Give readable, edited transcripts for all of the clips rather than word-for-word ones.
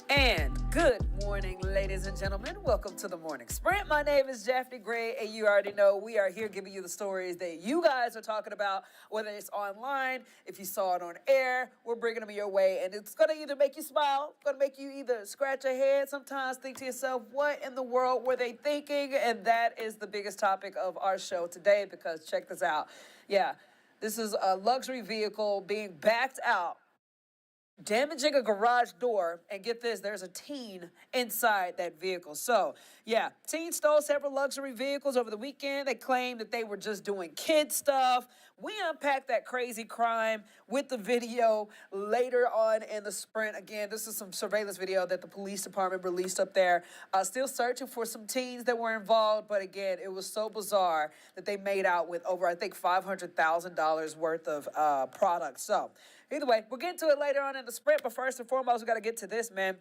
And good morning, ladies and gentlemen. Welcome to the Morning Sprint. My name is Jeffrey Gray, and you already know we are here giving you the stories that you guys are talking about, whether it's online, if you saw it on air, we're bringing them your way. And it's going to either make you smile, going to make you either scratch your head, sometimes think to yourself, what in the world were they thinking? And that is the biggest topic of our show today, because check this out. Yeah, this is a luxury vehicle being backed out, damaging a garage door, and get this, there's a teen inside that vehicle. So, yeah, teens stole several luxury vehicles over the weekend. They claimed that they were just doing kid stuff. We unpacked that crazy crime with the video later on in the sprint. Again, this is some surveillance video that the police department released up there. Still searching for some teens that were involved, but again, it was so bizarre that they made out with over, I think, $500,000 worth of products. So, either way, we'll get to it later on in the sprint, but first and foremost, we got to get to this, man.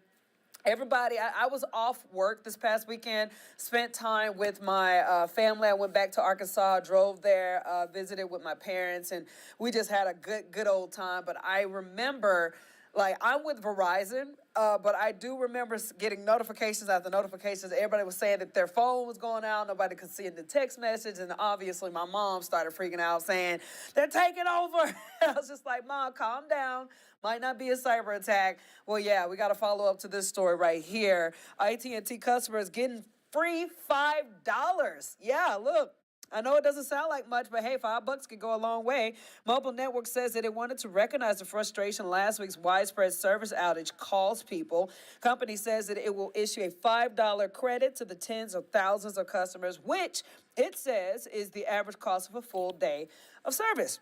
Everybody, I was off work this past weekend, spent time with my family. I went back to Arkansas, drove there, visited with my parents, and we just had a good old time. But I remember, like, I'm with Verizon, but I do remember getting notifications after notifications. Everybody was saying that their phone was going out. Nobody could see the text message. And obviously, my mom started freaking out, saying, they're taking over. I was just like, Mom, calm down. Might not be a cyber attack. Well, yeah, we got to follow up to this story right here. AT&T customers getting free $5. Yeah, look. I know it doesn't sound like much, but hey, $5 could go a long way. Mobile Network says that it wanted to recognize the frustration last week's widespread service outage caused people. Company says that it will issue a $5 credit to the tens of thousands of customers, which it says is the average cost of a full day of service.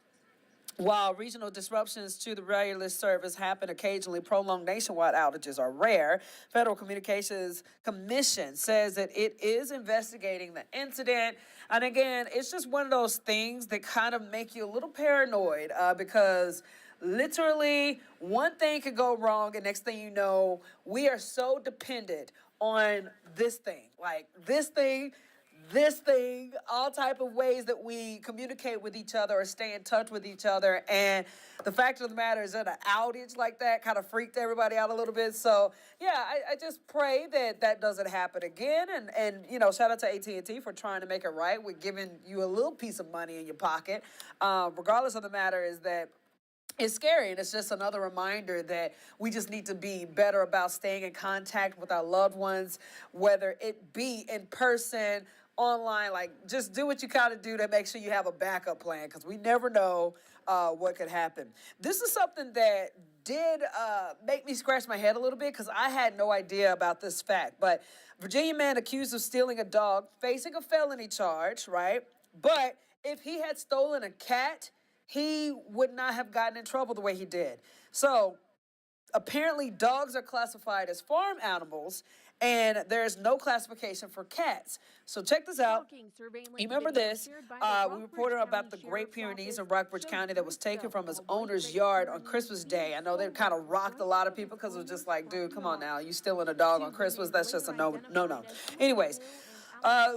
While regional disruptions to the wireless service happen occasionally, prolonged nationwide outages are rare. Federal Communications Commission says that it is investigating the incident. And again, it's just one of those things that kind of make you a little paranoid because literally one thing could go wrong, and next thing you know, we are so dependent on this thing. Like this thing, all type of ways that we communicate with each other or stay in touch with each other. And the fact of the matter is that an outage like that kind of freaked everybody out a little bit. So, yeah, I just pray that that doesn't happen again. And you know, shout out to AT&T for trying to make it right with giving you a little piece of money in your pocket. Regardless of the matter is that it's scary, and it's just another reminder that we just need to be better about staying in contact with our loved ones, whether it be in person, online. Like, just do what you gotta do to make sure you have a backup plan, because we never know what could happen. This is something that did make me scratch my head a little bit, because I had no idea about this fact. But Virginia man accused of stealing a dog, facing a felony charge, right? But if he had stolen a cat, he would not have gotten in trouble the way he did. So apparently dogs are classified as farm animals, and there's no classification for cats. So check this out. You remember this? We reported about the Great Pyrenees in Rockbridge County that was taken from his owner's yard on Christmas Day. I know they kind of rocked a lot of people because it was just like, dude, come on now. You stealing a dog on Christmas? That's just a no. Anyways,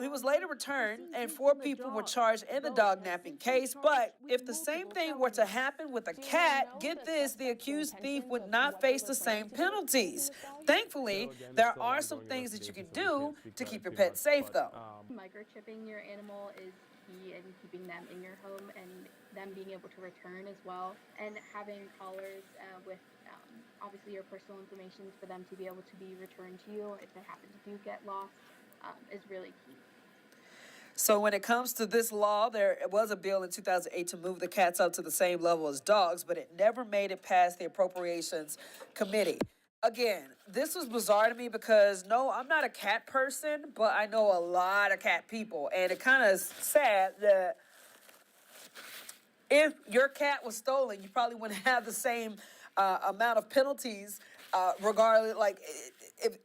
he was later returned, and 4 people were charged in the dog napping case. But if the same thing were to happen with a cat, get this, the accused thief would not face the same penalties. Thankfully, there are some things that you can do to keep your pet safe, though. Microchipping your animal is key in keeping them in your home and them being able to return as well. And having collars with obviously your personal information for them to be able to be returned to you if they happen to do get lost. Is really key. So when it comes to this law, there was a bill in 2008 to move the cats up to the same level as dogs, but it never made it past the Appropriations Committee. Again, this was bizarre to me because, no, I'm not a cat person, but I know a lot of cat people. And it kind of is sad that if your cat was stolen, you probably wouldn't have the same amount of penalties regardless, like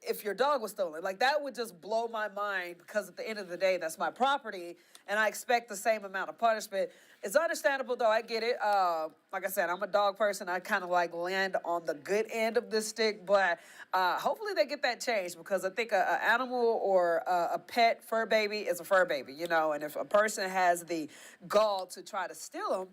if your dog was stolen. Like, that would just blow my mind, because at the end of the day, that's my property, and I expect the same amount of punishment. It's understandable, though. I get it. Like I said, I'm a dog person. I kind of like land on the good end of this stick, but hopefully they get that changed, because I think an animal or a pet fur baby is a fur baby, you know, and if a person has the gall to try to steal them,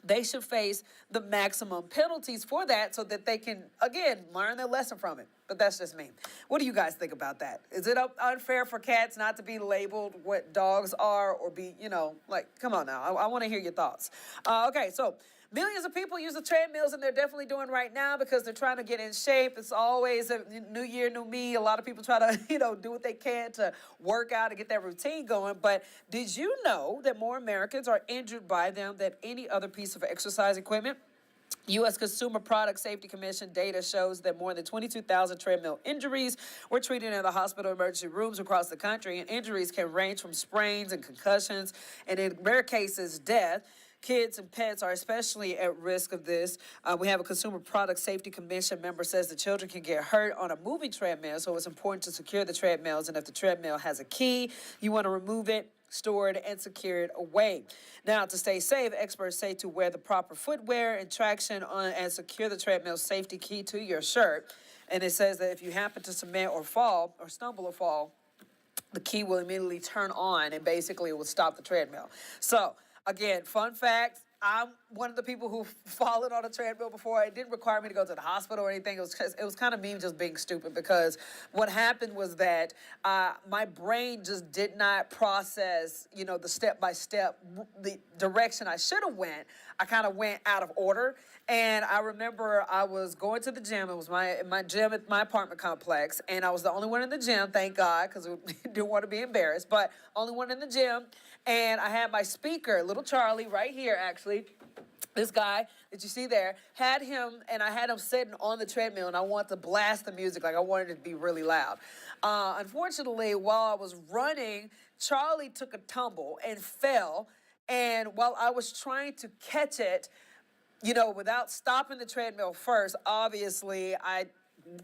they should face the maximum penalties for that, so that they can, again, learn their lesson from it. but that's just me. What do you guys think about that? Is it unfair for cats not to be labeled what dogs are or be, like, come on now. I want to hear your thoughts. Okay, so millions of people use the treadmills, and they're definitely doing right now because they're trying to get in shape. It's always a new year, new me. A lot of people try to, do what they can to work out and get that routine going. But did you know that more Americans are injured by them than any other piece of exercise equipment? U.S. Consumer Product Safety Commission data shows that more than 22,000 treadmill injuries were treated in the hospital emergency rooms across the country, and injuries can range from sprains and concussions, and in rare cases, death. Kids and pets are especially at risk of this. We have a Consumer Product Safety Commission member says the children can get hurt on a moving treadmill, so it's important to secure the treadmills, and if the treadmill has a key, you want to remove it, store it, and secure it away. Now, to stay safe, experts say to wear the proper footwear and traction on and secure the treadmill safety key to your shirt. And it says that if you happen to cement or fall or stumble or fall, the key will immediately turn on and basically it will stop the treadmill. So, again, fun fact, I'm one of the people who've fallen on a treadmill before. It didn't require me to go to the hospital or anything. It was kind of me just being stupid because what happened was that my brain just did not process, the step-by-step, the direction I should have went. I kind of went out of order. And I remember I was going to the gym. It was my gym at my apartment complex. And I was the only one in the gym, thank God, because I didn't want to be embarrassed. But only one in the gym. And I had my speaker, little Charlie, right here, actually. This guy that you see there, had him, and I had him sitting on the treadmill, and I wanted to blast the music. Like, I wanted it to be really loud. Unfortunately, while I was running, Charlie took a tumble and fell. And while I was trying to catch it, without stopping the treadmill first, obviously, I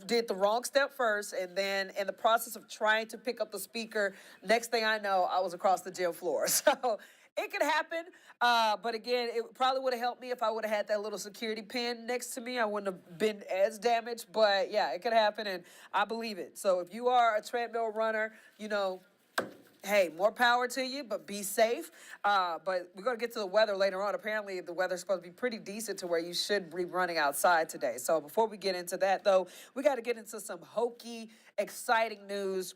did the wrong step first, and then in the process of trying to pick up the speaker, next thing I know, I was across the gym floor. So it could happen, but again, it probably would have helped me if I would have had that little security pin next to me. I wouldn't have been as damaged, but yeah, it could happen, and I believe it. So if you are a treadmill runner, hey, more power to you, but be safe. But we're going to get to the weather later on. Apparently, the weather's supposed to be pretty decent to where you should be running outside today. So before we get into that, though, we got to get into some Hokie exciting news.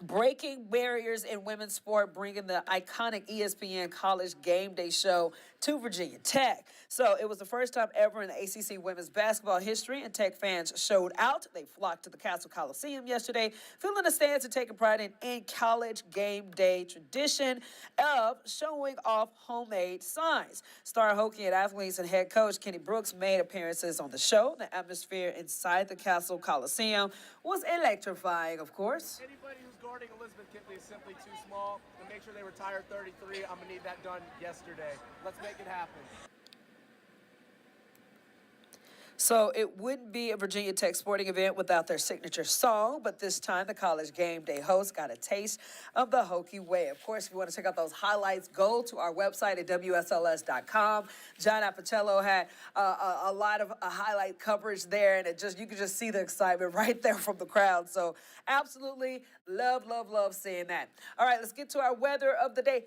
Breaking barriers in women's sport, bringing the iconic ESPN College GameDay show to Virginia Tech. So it was the first time ever in the ACC women's basketball history, and Tech fans showed out. They flocked to the Castle Coliseum yesterday, filling the stands and taking pride in College GameDay tradition of showing off homemade signs. Star Hokie and athletes and head coach Kenny Brooks made appearances on the show. The atmosphere inside the Castle Coliseum was electrifying, of course. Anybody who's guarding Elizabeth Kitley is simply too small. To make sure they retire 33, I'm going to need that done yesterday. Let's make it happen. So it wouldn't be a Virginia Tech sporting event without their signature song, but this time the College GameDay hosts got a taste of the Hokie way. Of course, if you want to check out those highlights, go to our website at WSLS.com. John Appicello had a lot of highlight coverage there, and you could just see the excitement right there from the crowd. So absolutely love seeing that. All right, let's get to our weather of the day.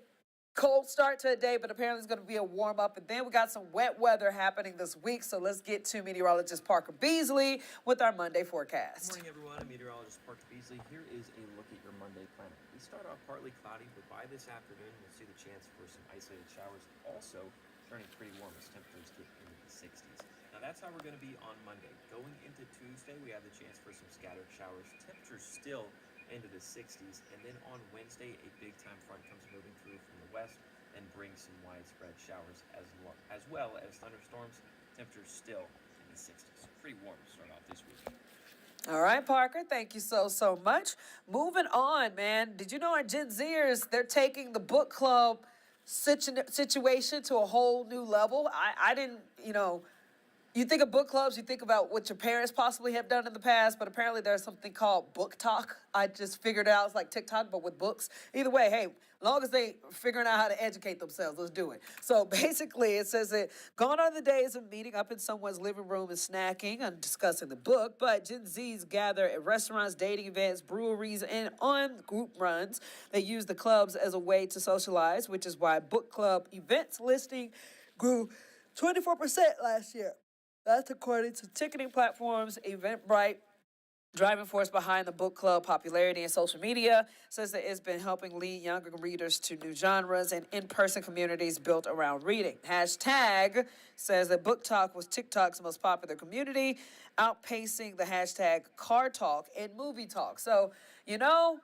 Cold start to the day, but apparently it's going to be a warm up. And then we got some wet weather happening this week. So let's get to meteorologist Parker Beasley with our Monday forecast. Good morning, everyone. I'm meteorologist Parker Beasley. Here is a look at your Monday planet. We start off partly cloudy, but by this afternoon, we'll see the chance for some isolated showers. Also, turning pretty warm as temperatures get into the 60s. Now, that's how we're going to be on Monday. Going into Tuesday, we have the chance for some scattered showers. Temperatures still into the 60s, and then on Wednesday a big time front comes moving through from the west and brings some widespread showers as well as thunderstorms. Temperatures still in the 60s. Pretty warm to start off this week. All right, Parker, thank you so much. Moving on, man. Did you know our Gen Zers, they're taking the book club situation to a whole new level? I didn't, you think of book clubs, you think about what your parents possibly have done in the past, but apparently there's something called book talk. I just figured out it's like TikTok, but with books. Either way, hey, as long as they figuring out how to educate themselves, let's do it. So basically, it says that gone are the days of meeting up in someone's living room and snacking and discussing the book, but Gen Zs gather at restaurants, dating events, breweries, and on group runs. They use the clubs as a way to socialize, which is why book club events listing grew 24% last year. That's according to ticketing platforms Eventbrite Driving force behind the book club popularity in social media, says that it's been helping lead younger readers to new genres and in-person communities built around reading. Hashtag says that book talk was TikTok's most popular community, outpacing the hashtag car talk and movie talk. So, you know,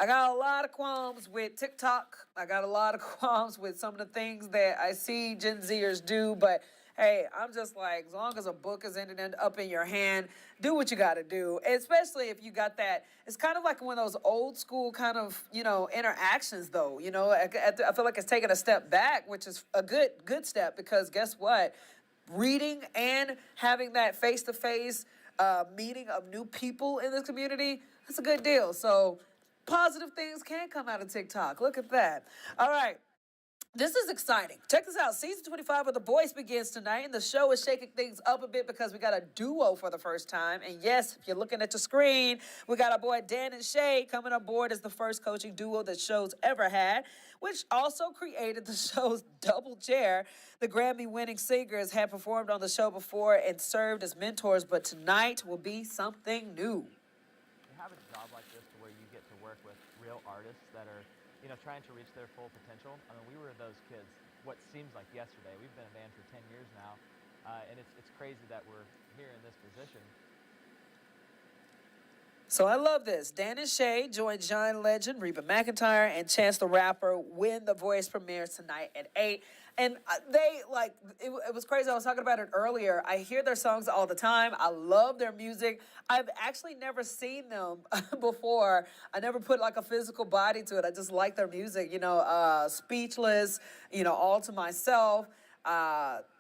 I got a lot of qualms with TikTok. I got a lot of qualms with some of the things that I see Gen Zers do, but hey, I'm just like, as long as a book is ended up in your hand, do what you got to do. Especially if you got that. It's kind of like one of those old school kind of, interactions, though. I feel like it's taking a step back, which is a good step, because guess what? Reading and having that face-to-face meeting of new people in this community, that's a good deal. So positive things can come out of TikTok. Look at that. All right. This is exciting. Check this out. Season 25 of The Voice begins tonight, and the show is shaking things up a bit because we got a duo for the first time. And yes, if you're looking at the screen, we got our boy Dan and Shay coming aboard as the first coaching duo that show's ever had, which also created the show's double chair. The Grammy-winning singers had performed on the show before and served as mentors, but tonight will be something new. You have a job like this to where you get to work with real artists that are trying to reach their full potential. I mean, we were those kids, what seems like yesterday. We've been a band for 10 years now, and it's crazy that we're here in this position. So I love this. Dan and Shay join John Legend, Reba McEntire, and Chance the Rapper when The Voice premieres tonight at 8. And it was crazy. I was talking about it earlier. I hear their songs all the time. I love their music. I've actually never seen them before. I never put like a physical body to it. I just like their music. Speechless, All to Myself,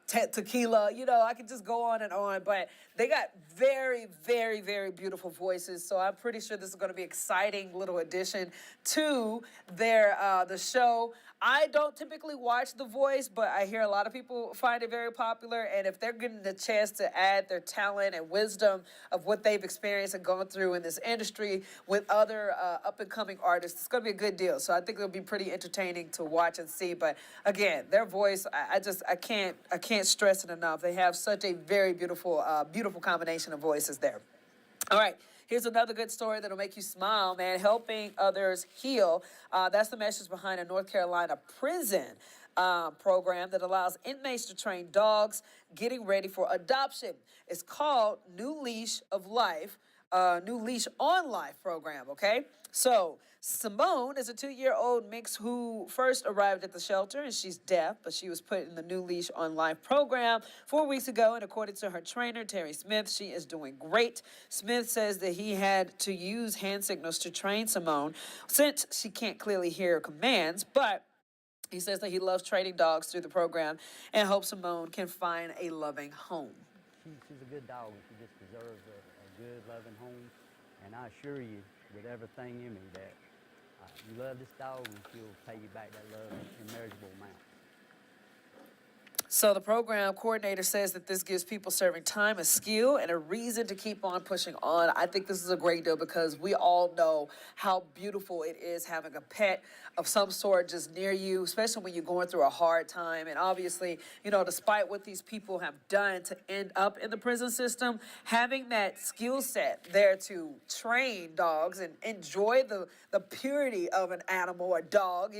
Tequila, I could just go on and on, but they got very, very, very beautiful voices. So I'm pretty sure this is going to be an exciting little addition to their the show. I don't typically watch The Voice, but I hear a lot of people find it very popular. And if they're getting the chance to add their talent and wisdom of what they've experienced and gone through in this industry with other up-and-coming artists, it's going to be a good deal. So I think it'll be pretty entertaining to watch and see. But again, their voice, I can't stress it enough. They have such a very beautiful combination of voices there. All right. Here's another good story that'll make you smile, man. Helping others heal. That's the message behind a North Carolina prison program that allows inmates to train dogs getting ready for adoption. It's called New Leash of Life, New Leash On Life program, okay? So Simone is a 2-year-old mix who first arrived at the shelter, and she's deaf, but she was put in the New Leash On Life program 4 weeks ago, and according to her trainer, Terry Smith, she is doing great. Smith says that he had to use hand signals to train Simone since she can't clearly hear commands, but he says that he loves training dogs through the program and hopes Simone can find a loving home. She's a good dog, and she just deserves a good, loving home. And I assure you, with everything in me, that you love this dog, and she'll pay you back that love in immeasurable amounts. So the program coordinator says that this gives people serving time a skill and a reason to keep on pushing on. I think this is a great deal because we all know how beautiful it is having a pet of some sort just near you, especially when you're going through a hard time. And obviously, despite what these people have done to end up in the prison system, having that skill set there to train dogs and enjoy the purity of an animal or dog,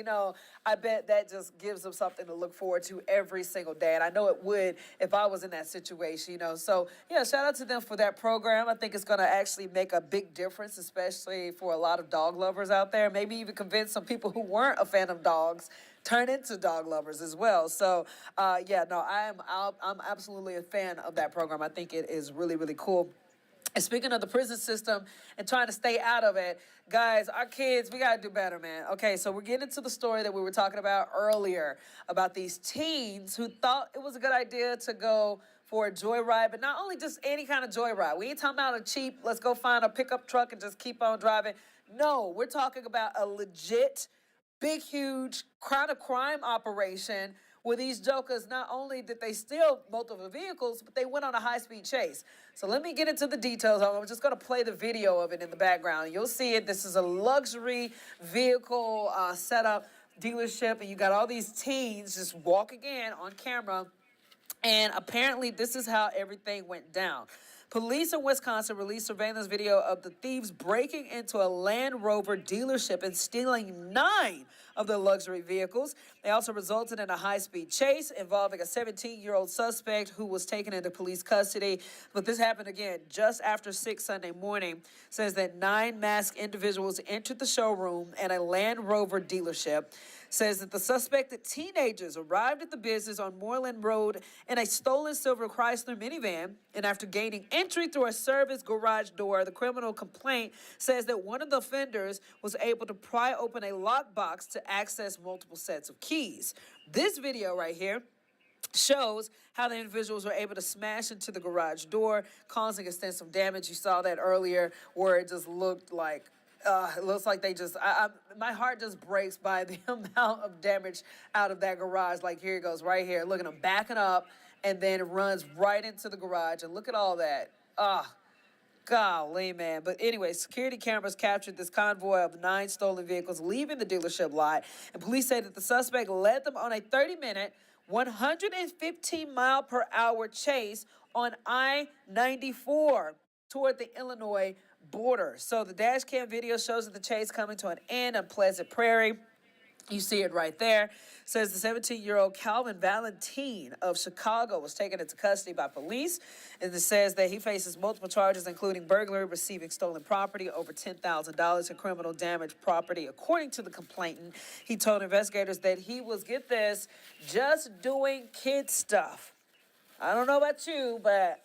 I bet that just gives them something to look forward to every single day. And I know it would if I was in that situation, So, shout out to them for that program. I think it's going to actually make a big difference, especially for a lot of dog lovers out there. Maybe even convince some people who weren't a fan of dogs turn into dog lovers as well. So, I'm absolutely a fan of that program. I think it is really, really cool. And speaking of the prison system and trying to stay out of it, guys, our kids, we got to do better, man. Okay, so we're getting into the story that we were talking about earlier about these teens who thought it was a good idea to go for a joyride, but not only just any kind of joyride. We ain't talking about a cheap, let's go find a pickup truck and just keep on driving. No, we're talking about a legit, big, huge kind of crime operation where these jokers, not only did they steal multiple vehicles, but they went on a high-speed chase. So let me get into the details. I'm just going to play the video of it in the background. You'll see it. This is a luxury vehicle setup dealership, and you got all these teens just walking in on camera. And apparently this is how everything went down. Police in Wisconsin released surveillance video of the thieves breaking into a Land Rover dealership and stealing 9 of the luxury vehicles. They also resulted in a high-speed chase involving a 17-year-old suspect who was taken into police custody. But this happened again just after 6 Sunday morning. Says that 9 masked individuals entered the showroom and a Land Rover dealership. Says that the suspected teenagers arrived at the business on Moreland Road in a stolen silver Chrysler minivan, and after gaining entry through a service garage door, the criminal complaint says that one of the offenders was able to pry open a lockbox to access multiple sets of keys. This video right here shows how the individuals were able to smash into the garage door, causing extensive damage. You saw that earlier where it just looked like it looks like they just, my heart just breaks by the amount of damage out of that garage. Like, here it goes right here. Look at them backing up, and then it runs right into the garage. And look at all that. Golly, man. But anyway, security cameras captured this convoy of 9 stolen vehicles leaving the dealership lot. And police say that the suspect led them on a 30-minute, 115-mile-per-hour chase on I-94 toward the Illinois border. So the dash cam video shows that the chase coming to an end on Pleasant Prairie. You see it right there. Says the 17-year-old Calvin Valentine of Chicago was taken into custody by police. And it says that he faces multiple charges, including burglary, receiving stolen property, over $10,000 in criminal damage property. According to the complainant, he told investigators that he was, get this, just doing kid stuff. I don't know about you, but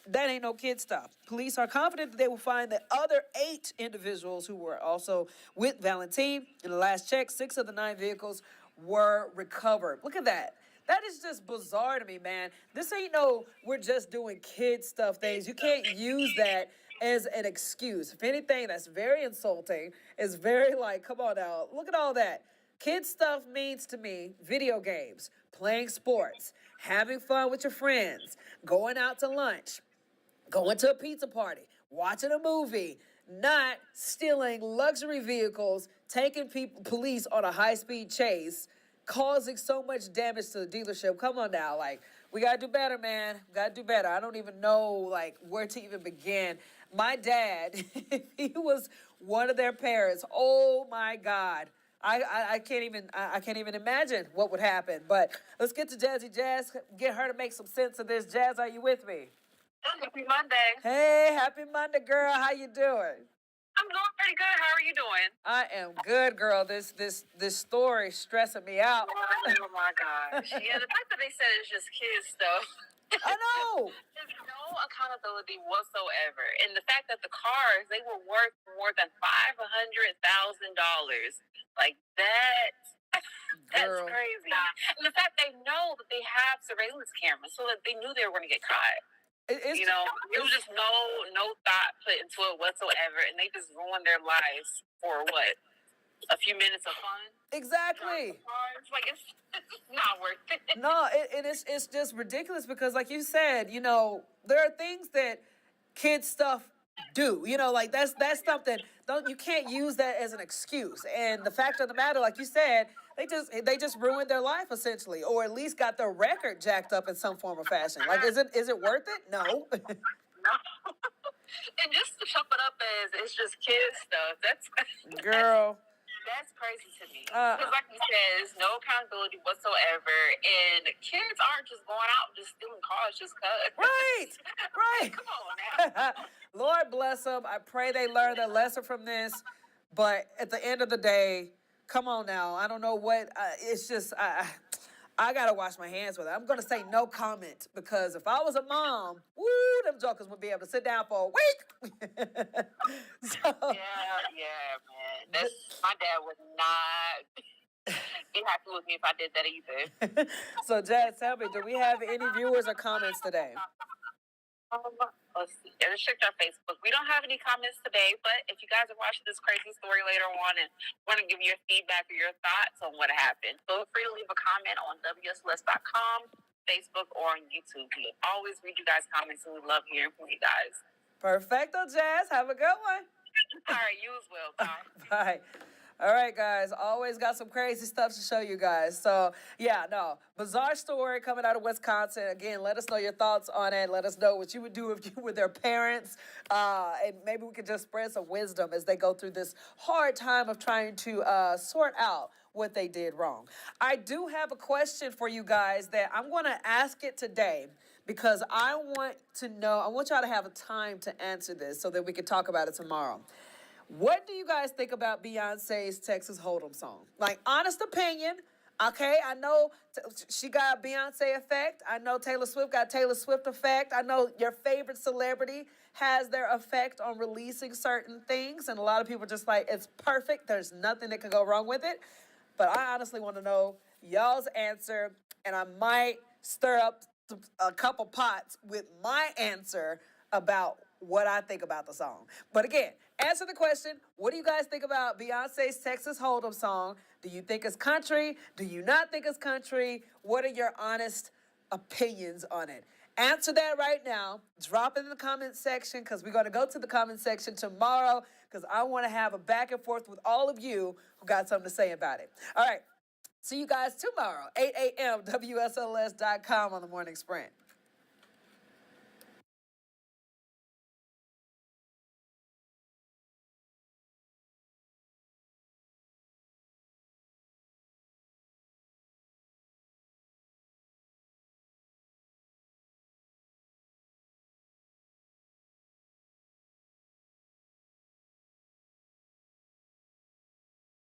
that ain't no kid stuff. Police are confident that they will find the other 8 individuals who were also with Valentine. In the last check, 6 of the 9 vehicles were recovered. Look at that. That is just bizarre to me, man. This ain't no we're just doing kid stuff things. You can't use that as an excuse. If anything, that's very insulting. It's very like, come on now, look at all that. Kid stuff means to me video games, playing sports, having fun with your friends, going out to lunch, going to a pizza party, watching a movie, not stealing luxury vehicles, taking police on a high-speed chase, causing so much damage to the dealership. Come on now, like, we gotta do better, man. We gotta do better. I don't even know, like, where to even begin. My dad, if he was one of their parents, oh my God. I can't even imagine what would happen. But let's get to Jazzy Jazz, get her to make some sense of this. Jazz, are you with me? Happy Monday. Hey, happy Monday, girl. How you doing? I'm doing pretty good. How are you doing? I am good, girl. This story stressing me out. Oh my gosh. Yeah, the fact that they said it's just kids stuff. I know. There's no accountability whatsoever. And the fact that the cars, they were worth more than $500,000. Like that. That's Girl. crazy. And the fact they know that they have surveillance cameras so that they knew they were going to get caught. It's, There was just no thought put into it whatsoever, and they just ruined their lives for what? A few minutes of fun? exactly. Like, it's not worth it. No, it's just ridiculous because, like you said, there are things that kid stuff do. Like that's something. You can't use that as an excuse. And the fact of the matter, like you said, they just ruined their life essentially, or at least got their record jacked up in some form or fashion. Like, is it worth it? No. No. And just to chop it up as it's just kid stuff. That's Girl. That's crazy to me. Because like you said, there's no accountability whatsoever, and kids aren't just going out and just stealing cars just cause. Right. Come on now. Lord bless them. I pray they learn their lesson from this. But at the end of the day, come on now. I don't know what. It's just I gotta wash my hands with it. I'm gonna say no comment because if I was a mom, woo, them jokers would be able to sit down for a week. Yeah, man. My dad would not be happy with me if I did that either. So, Jazz, tell me, do we have any viewers or comments today? Let's see. Let's check our Facebook. We don't have any comments today, but if you guys are watching this crazy story later on and want to give your feedback or your thoughts on what happened, feel free to leave a comment on WSLS.com, Facebook, or on YouTube. We always read you guys' comments, and we love hearing from you guys. Perfecto, Jazz. Have a good one. All right, you as well. Bye. Bye. All right, guys. Always got some crazy stuff to show you guys. So, yeah, no. Bizarre story coming out of Wisconsin. Again, let us know your thoughts on it. Let us know what you would do if you were their parents. And maybe we could just spread some wisdom as they go through this hard time of trying to sort out what they did wrong. I do have a question for you guys that I'm going to ask it today because I want to know, I want y'all to have a time to answer this so that we can talk about it tomorrow. What do you guys think about Beyonce's Texas Hold'em song? Like, honest opinion. Okay, I know she got Beyonce effect. I know Taylor Swift got Taylor Swift effect. I know your favorite celebrity has their effect on releasing certain things. And a lot of people just like, it's perfect. There's nothing that could go wrong with it. But I honestly want to know y'all's answer. And I might stir up a couple pots with my answer about what I think about the song. But again, answer the question. What do you guys think about Beyonce's Texas Hold'em song? Do you think it's country? Do you not think it's country? What are your honest opinions on it? Answer that right now. Drop it in the comment section because we're going to go to the comment section tomorrow because I want to have a back and forth with all of you who got something to say about it. All right. See you guys tomorrow, 8 a.m. WSLS.com on the Morning Sprint.